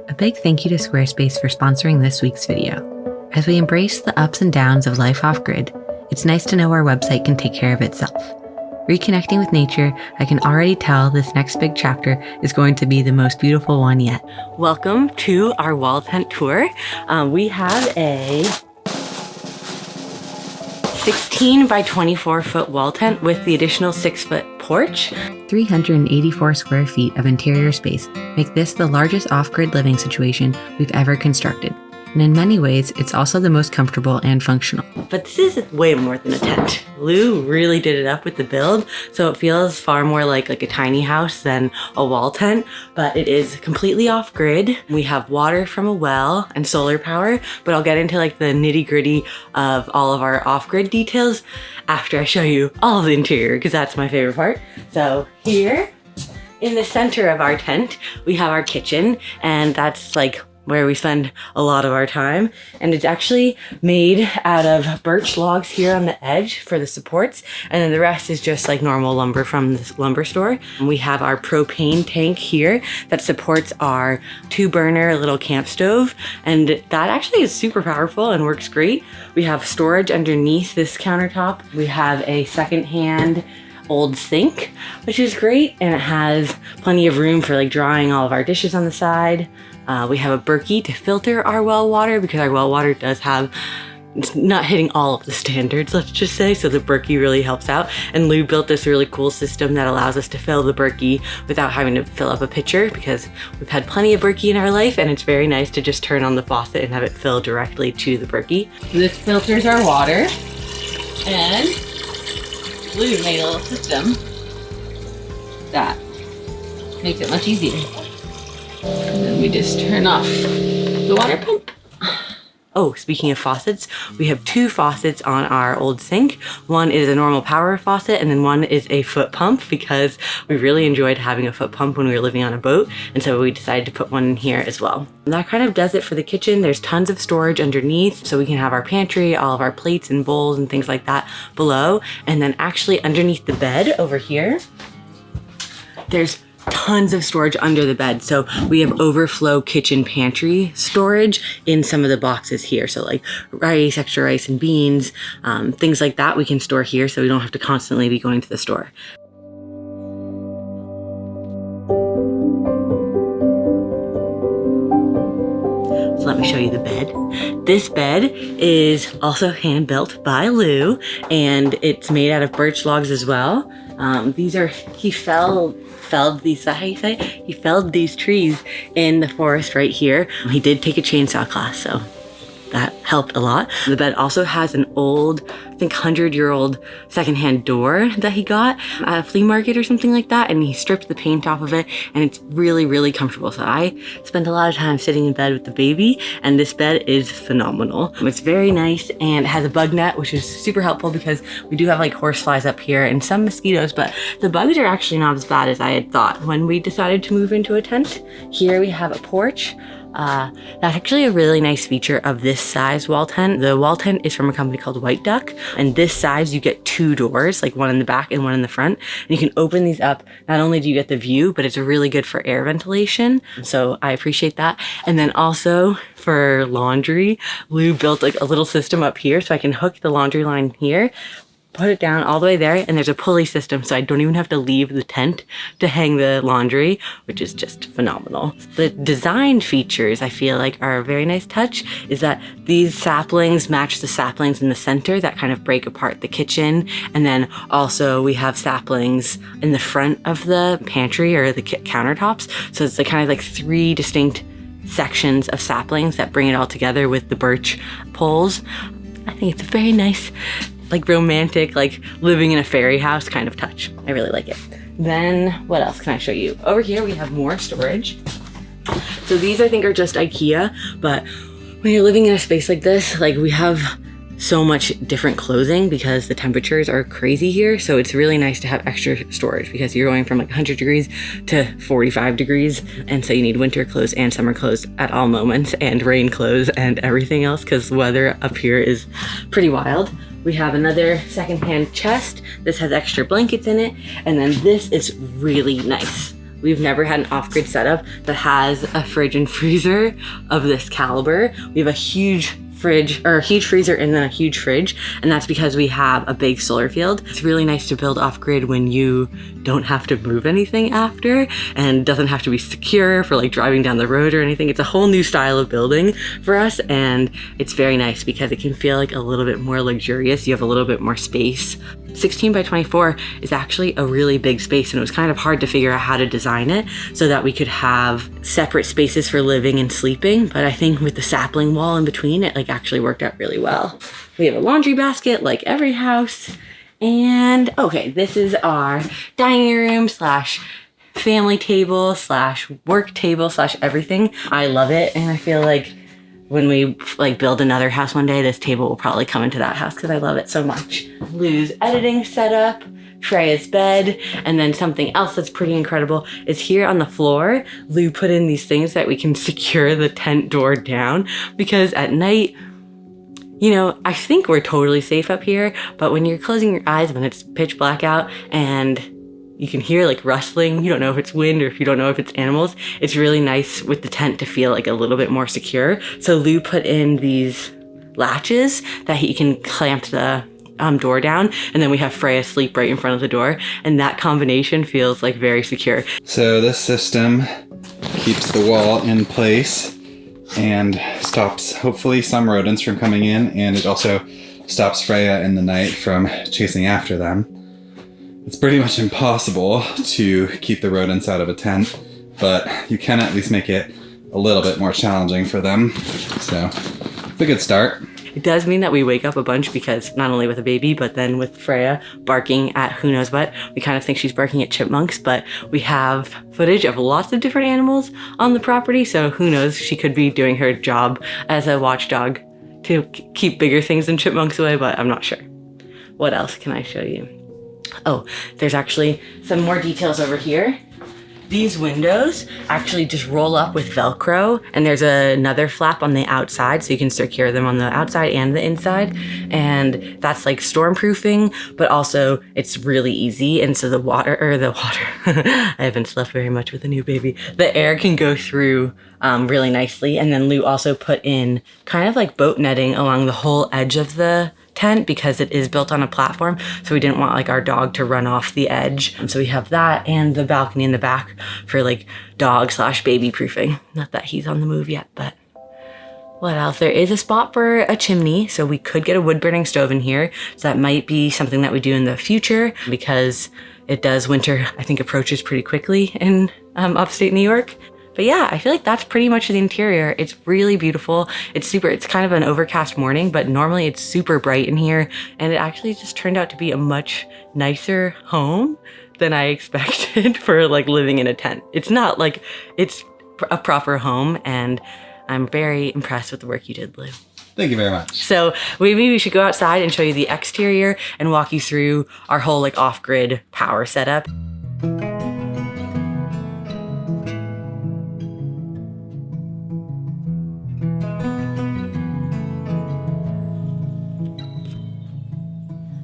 A big thank you to Squarespace for sponsoring this week's video. As we embrace the ups and downs of life off-grid, it's nice to know our website can take care of itself. Reconnecting with nature, I can already tell this next big chapter is going to be the most beautiful one yet. Welcome to our wall tent tour. We have a 16 by 24 foot wall tent with the additional 6-foot porch. 384 square feet of interior space make this the largest off-grid living situation we've ever constructed. And in many ways, it's also the most comfortable and functional. But this is way more than a tent. Lou really did it up with the build, so it feels far more like a tiny house than a wall tent, but it is completely off-grid. We have water from a well and solar power, but I'll get into the nitty-gritty of all of our off-grid details after I show you all of the interior, because that's my favorite part. So here, in the center of our tent, we have our kitchen, and that's where we spend a lot of our time. And it's actually made out of birch logs here on the edge for the supports. And then the rest is just normal lumber from this lumber store. And we have our propane tank here that supports our 2-burner little camp stove. And that actually is super powerful and works great. We have storage underneath this countertop. We have a secondhand old sink, which is great. And it has plenty of room for drying all of our dishes on the side. We have a Berkey to filter our well water because our well water it's not hitting all of the standards, let's just say, so the Berkey really helps out. And Lou built this really cool system that allows us to fill the Berkey without having to fill up a pitcher, because we've had plenty of Berkey in our life, and it's very nice to just turn on the faucet and have it fill directly to the Berkey. This filters our water, and Lou made a little system that makes it much easier. And then we just turn off the water pump. Oh, speaking of faucets, we have 2 faucets on our old sink. One is a normal power faucet, and then one is a foot pump, because we really enjoyed having a foot pump when we were living on a boat. And so we decided to put one in here as well. And that kind of does it for the kitchen. There's tons of storage underneath, so we can have our pantry, all of our plates and bowls and things like that below. And then actually underneath the bed over here, there's tons of storage under the bed. So we have overflow kitchen pantry storage in some of the boxes here. So rice, extra rice and beans, things like that we can store here, so we don't have to constantly be going to the store. So let me show you the bed. This bed is also hand built by Lou, and it's made out of birch logs as well. He felled these trees in the forest right here. He did take a chainsaw class, so that helped a lot. The bed also has an old, I think 100-year-old secondhand door that he got at a flea market or something like that, and he stripped the paint off of it, and it's really, really comfortable. So I spent a lot of time sitting in bed with the baby, and this bed is phenomenal. It's very nice, and it has a bug net, which is super helpful because we do have horseflies up here and some mosquitoes, but the bugs are actually not as bad as I had thought when we decided to move into a tent. Here we have a porch. That's actually a really nice feature of this size wall tent. The wall tent is from a company called White Duck, and this size you get 2 doors, one in the back and one in the front, and you can open these up. Not only do you get the view, but it's really good for air ventilation, so I appreciate that. And then also for laundry, Lou built a little system up here, so I can hook the laundry line here, put it down all the way there, and there's a pulley system, so I don't even have to leave the tent to hang the laundry, which is just phenomenal. The design features I feel are a very nice touch is that these saplings match the saplings in the center that kind of break apart the kitchen, and then also we have saplings in the front of the pantry or the countertops, so it's kind of 3 distinct sections of saplings that bring it all together with the birch poles. I think it's a very nice romantic, living in a fairy house kind of touch. I really like it. Then what else can I show you? Over here we have more storage. So these I think are just IKEA, but when you're living in a space like this, we have so much different clothing because the temperatures are crazy here. So it's really nice to have extra storage because you're going from 100 degrees to 45 degrees. And so you need winter clothes and summer clothes at all moments, and rain clothes and everything else, because the weather up here is pretty wild. We have another secondhand chest. This has extra blankets in it. And then this is really nice. We've never had an off-grid setup that has a fridge and freezer of this caliber. We have a huge freezer and then a huge fridge, and that's because we have a big solar field. It's really nice to build off-grid when you don't have to move anything after, and doesn't have to be secure for like driving down the road or anything. It's a whole new style of building for us, and it's very nice because it can feel like a little bit more luxurious. You have a little bit more space. 16 by 24 is actually a really big space, and it was kind of hard to figure out how to design it so that we could have separate spaces for living and sleeping. But I think with the sapling wall in between, it like actually worked out really well. We have a laundry basket like every house. And okay, this is our dining room slash family table slash work table slash everything. I love it, and I feel like when we like build another house one day, this table will probably come into that house because I love it so much. Lou's editing setup, Freya's bed, and then something else that's pretty incredible is here on the floor, Lou put in these things that we can secure the tent door down, because at night, you know, I think we're totally safe up here, but when you're closing your eyes when it's pitch black out and you can hear like rustling, you don't know if it's wind or if you don't know if it's animals, it's really nice with the tent to feel like a little bit more secure. So Lou put in these latches that he can clamp the door down, and then we have Freya sleep right in front of the door, and that combination feels like very secure. So this system keeps the wall in place and stops hopefully some rodents from coming in, and it also stops Freya in the night from chasing after them. It's pretty much impossible to keep the rodents out of a tent, but you can at least make it a little bit more challenging for them. So it's a good start. It does mean that we wake up a bunch, because not only with a baby, but then with Freya barking at who knows what, we kind of think she's barking at chipmunks, but we have footage of lots of different animals on the property, so who knows, she could be doing her job as a watchdog to keep bigger things than chipmunks away, but I'm not sure. What else can I show you? Oh, there's actually some more details over here. These windows actually just roll up with Velcro, and there's another flap on the outside, so you can secure them on the outside and the inside. And that's like stormproofing, but also it's really easy. And so the water, I haven't slept very much with a new baby. The air can go through really nicely. And then Lou also put in kind of like boat netting along the whole edge of the tent, because it is built on a platform, so we didn't want like our dog to run off the edge. And so we have that, and the balcony in the back for like dog slash baby proofing. Not that he's on the move yet, but what else? There is a spot for a chimney, so we could get a wood burning stove in here. So that might be something that we do in the future, because it does, winter I think approaches pretty quickly in upstate New York. But yeah, I feel like that's pretty much the interior. It's really beautiful. It's kind of an overcast morning, but normally it's super bright in here. And it actually just turned out to be a much nicer home than I expected for like living in a tent. It's not like, it's a proper home, and I'm very impressed with the work you did, Lou. Thank you very much. So maybe we should go outside and show you the exterior and walk you through our whole like off-grid power setup.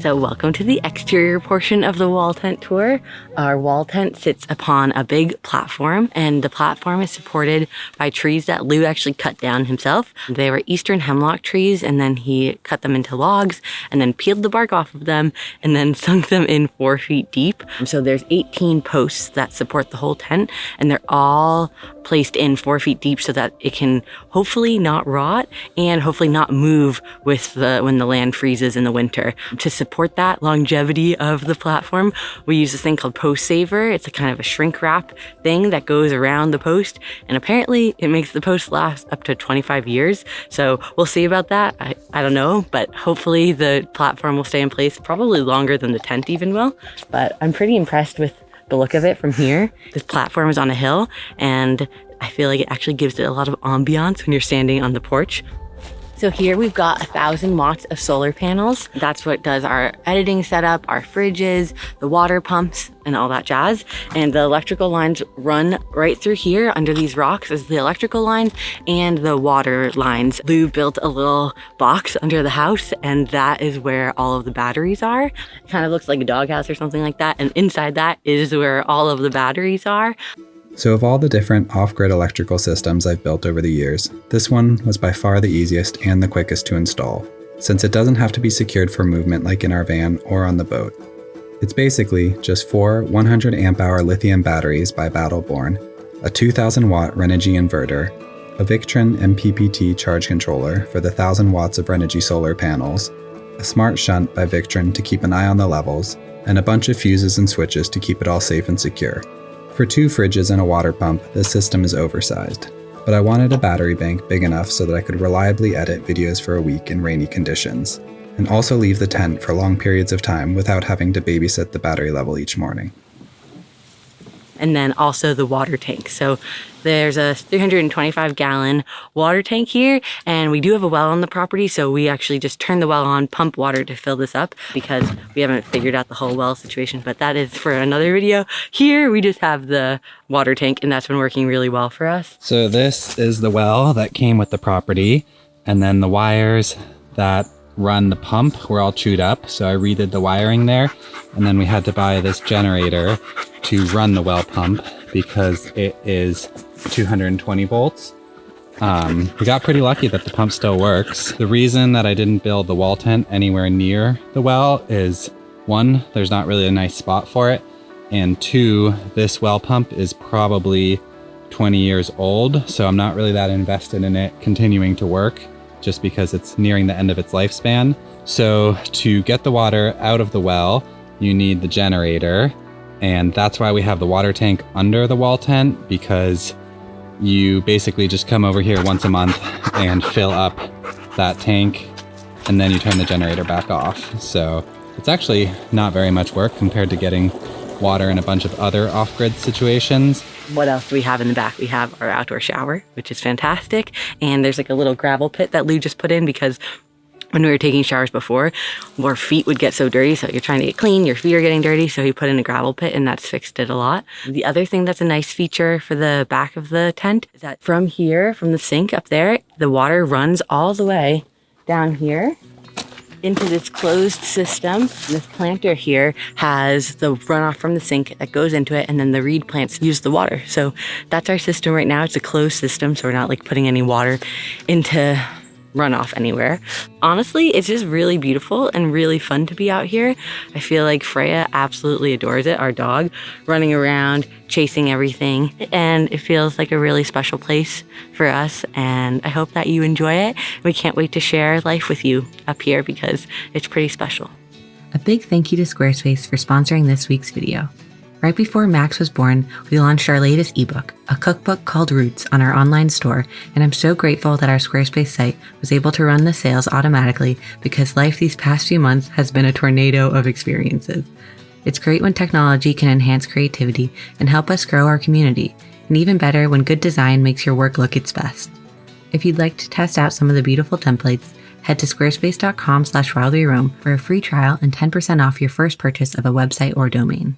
So welcome to the exterior portion of the wall tent tour. Our wall tent sits upon a big platform, and the platform is supported by trees that Lou actually cut down himself. They were eastern hemlock trees, and then he cut them into logs and then peeled the bark off of them and then sunk them in 4 feet deep. So there's 18 posts that support the whole tent, and they're all placed in 4 feet deep so that it can hopefully not rot and hopefully not move with when the land freezes in the winter. To support that longevity of the platform, we use this thing called post saver. It's a kind of a shrink wrap thing that goes around the post, and apparently it makes the post last up to 25 years. So we'll see about that. I don't know, but hopefully the platform will stay in place probably longer than the tent even will. But I'm pretty impressed with the look of it from here. This platform is on a hill, and I feel like it actually gives it a lot of ambiance when you're standing on the porch. So here we've got 1,000 watts of solar panels. That's what does our editing setup, our fridges, the water pumps, and all that jazz. And the electrical lines run right through here under these rocks is the electrical lines and the water lines. Lou built a little box under the house, and that is where all of the batteries are. It kind of looks like a doghouse or something like that. And inside that is where all of the batteries are. So of all the different off-grid electrical systems I've built over the years, this one was by far the easiest and the quickest to install, since it doesn't have to be secured for movement like in our van or on the boat. It's basically just 4 100 amp hour lithium batteries by Battleborn, a 2000 watt Renogy inverter, a Victron MPPT charge controller for the 1000 watts of Renogy solar panels, a smart shunt by Victron to keep an eye on the levels, and a bunch of fuses and switches to keep it all safe and secure. For 2 fridges and a water pump, this system is oversized, but I wanted a battery bank big enough so that I could reliably edit videos for a week in rainy conditions, and also leave the tent for long periods of time without having to babysit the battery level each morning. And then also the water tank. So there's a 325 gallon water tank here, and we do have a well on the property, so we actually just turn the well on, pump water to fill this up because we haven't figured out the whole well situation, but that is for another video. Here we just have the water tank, and that's been working really well for us. So this is the well that came with the property, and then the wires that run the pump were all chewed up, so I redid the wiring there, and then we had to buy this generator to run the well pump because it is 220 volts. We got pretty lucky that the pump still works. The reason that I didn't build the wall tent anywhere near the well is 1, there's not really a nice spot for it, and 2, this well pump is probably 20 years old, so I'm not really that invested in it continuing to work just because it's nearing the end of its lifespan. So to get the water out of the well, you need the generator, and that's why we have the water tank under the wall tent, because you basically just come over here once a month and fill up that tank, and then you turn the generator back off. So it's actually not very much work compared to getting water in a bunch of other off-grid situations. What else do we have in the back? We have our outdoor shower, which is fantastic. And there's like a little gravel pit that Lou just put in because when we were taking showers before, our feet would get so dirty. So you're trying to get clean, your feet are getting dirty. So he put in a gravel pit, and that's fixed it a lot. The other thing that's a nice feature for the back of the tent is that from here, from the sink up there, the water runs all the way down here into this closed system. This planter here has the runoff from the sink that goes into it, and then the reed plants use the water. So that's our system right now. It's a closed system, so we're not like putting any water into runoff anywhere. Honestly, it's just really beautiful and really fun to be out here. I feel like Freya absolutely adores it, our dog, running around, chasing everything, and it feels like a really special place for us, and I hope that you enjoy it. We can't wait to share life with you up here because it's pretty special. A big thank you to Squarespace for sponsoring this week's video. Right before Max was born, we launched our latest ebook, a cookbook called Roots, on our online store, and I'm so grateful that our Squarespace site was able to run the sales automatically because life these past few months has been a tornado of experiences. It's great when technology can enhance creativity and help us grow our community, and even better when good design makes your work look its best. If you'd like to test out some of the beautiful templates, head to squarespace.com/wildweroam for a free trial and 10% off your first purchase of a website or domain.